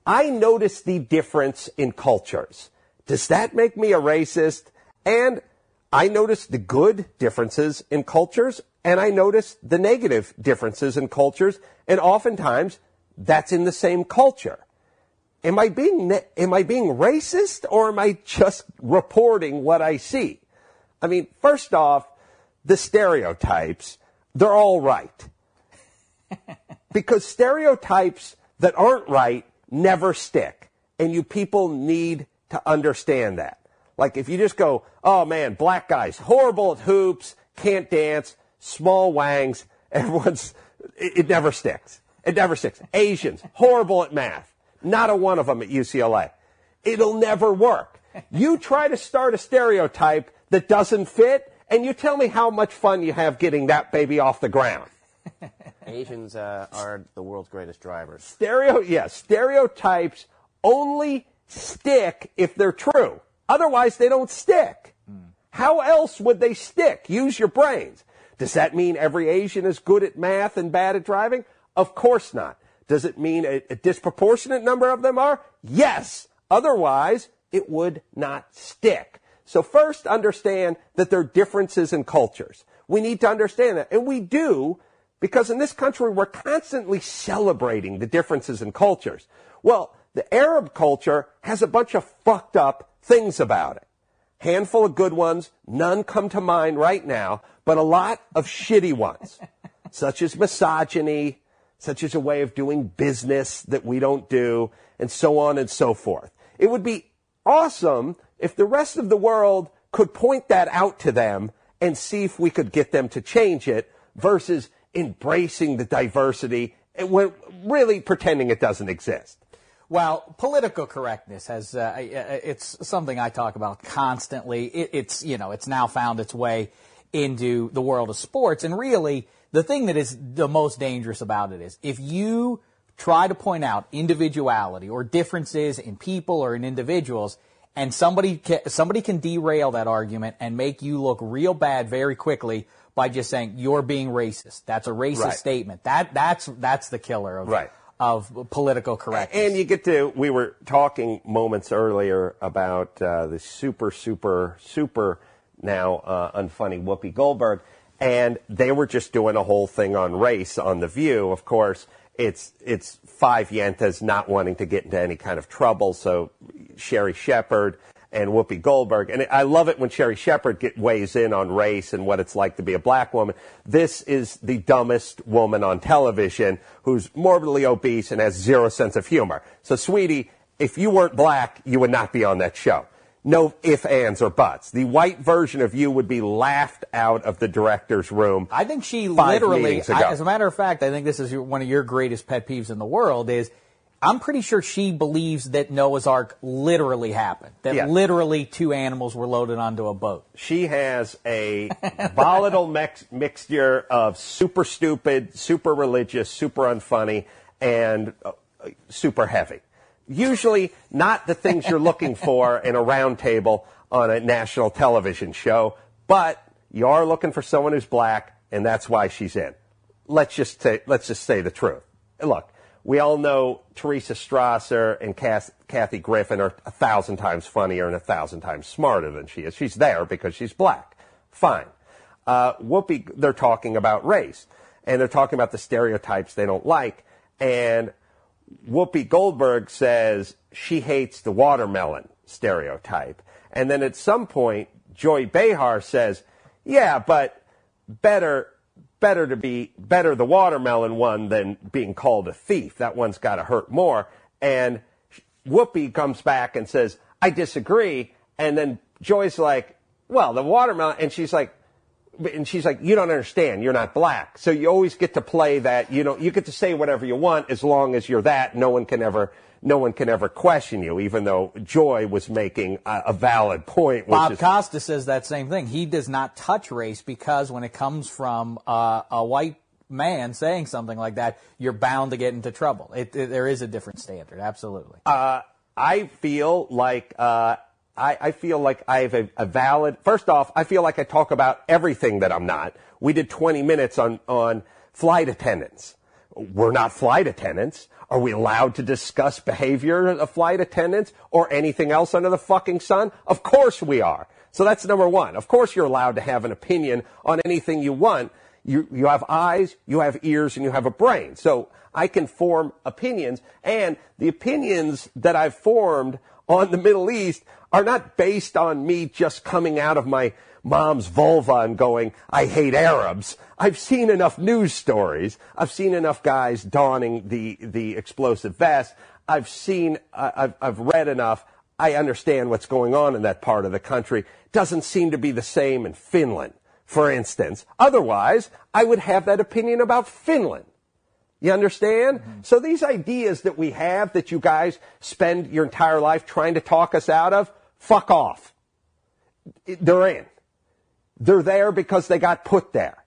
I notice the difference in cultures. Does that make me a racist? And I notice the good differences in cultures, and I notice the negative differences in cultures, and oftentimes that's in the same culture. Am I being racist, or am I just reporting what I see? I mean, first off, the stereotypes, they're all right. Because stereotypes that aren't right never stick. And you people need to understand that. Like if you just go, oh man, black guys, horrible at hoops, can't dance, small wangs, it never sticks. It never sticks. Asians, horrible at math. Not a one of them at UCLA. It'll never work. You try to start a stereotype that doesn't fit, and you tell me how much fun you have getting that baby off the ground. Asians are the world's greatest drivers. Stereotypes only stick if they're true. Otherwise, they don't stick. How else would they stick? Use your brains. Does that mean every Asian is good at math and bad at driving? Of course not. Does it mean a disproportionate number of them are? Yes. Otherwise, it would not stick. So first, understand that there are differences in cultures. We need to understand that. And we do, because in this country, we're constantly celebrating the differences in cultures. Well, the Arab culture has a bunch of fucked up things about it. Handful of good ones, none come to mind right now, but a lot of shitty ones, such as misogyny, such as a way of doing business that we don't do, and so on and so forth. It would be awesome if the rest of the world could point that out to them and see if we could get them to change it versus embracing the diversity and really pretending it doesn't exist. Well, political correctness has it's something I talk about constantly. It's now found its way into the world of sports, and really the thing that is the most dangerous about it is if you try to point out individuality or differences in people or in individuals, and somebody can derail that argument and make you look real bad very quickly by just saying you're being racist. That's a racist statement. That's the killer of political correctness. And we were talking moments earlier about the super now unfunny Whoopi Goldberg, and they were just doing a whole thing on race on The View. Of course, it's five yentas not wanting to get into any kind of trouble, so Sherry Shepherd and Whoopi Goldberg. And I love it when Sherry Shepherd weighs in on race and what it's like to be a black woman. This is the dumbest woman on television who's morbidly obese and has zero sense of humor. So, sweetie, if you weren't black, you would not be on that show. No ifs, ands, or buts. The white version of you would be laughed out of the director's room. I think she literally, as a matter of fact, I think this is one of your greatest pet peeves in the world is I'm pretty sure she believes that Noah's Ark literally happened, that literally two animals were loaded onto a boat. She has a volatile mixture of super stupid, super religious, super unfunny, and super heavy. Usually not the things you're looking for in a round table on a national television show, but you are looking for someone who's black, and that's why she's in. Let's just say the truth. Look, we all know Teresa Strasser and Kathy Griffin are 1,000 times funnier and 1,000 times smarter than she is. She's there because she's black. Fine. Whoopi, they're talking about race, and they're talking about the stereotypes they don't like, and Whoopi Goldberg says she hates the watermelon stereotype. And then at some point, Joy Behar says, yeah, but better the watermelon one than being called a thief. That one's got to hurt more. And Whoopi comes back and says, I disagree. And then Joy's like, well, the watermelon. And she's like, you don't understand. You're not black. So you always get to play that, you get to say whatever you want as long as you're that. No one can ever question you, even though Joy was making a valid point. Bob Costa says that same thing. He does not touch race because when it comes from a white man saying something like that, you're bound to get into trouble. There is a different standard. Absolutely. I feel like I have a valid, first off, I feel like I talk about everything that I'm not. We did 20 minutes on flight attendants. We're not flight attendants. Are we allowed to discuss behavior of flight attendants or anything else under the fucking sun? Of course we are. So that's number one. Of course you're allowed to have an opinion on anything you want. You have eyes, you have ears, and you have a brain. So I can form opinions, and the opinions that I've formed on the Middle East are not based on me just coming out of my mom's vulva and going, I hate Arabs. I've seen enough news stories. I've seen enough guys donning the explosive vest. I've read enough. I understand what's going on in that part of the country. Doesn't seem to be the same in Finland, for instance. Otherwise, I would have that opinion about Finland. You understand? Mm-hmm. So these ideas that we have that you guys spend your entire life trying to talk us out of, fuck off. They're in. They're there because they got put there.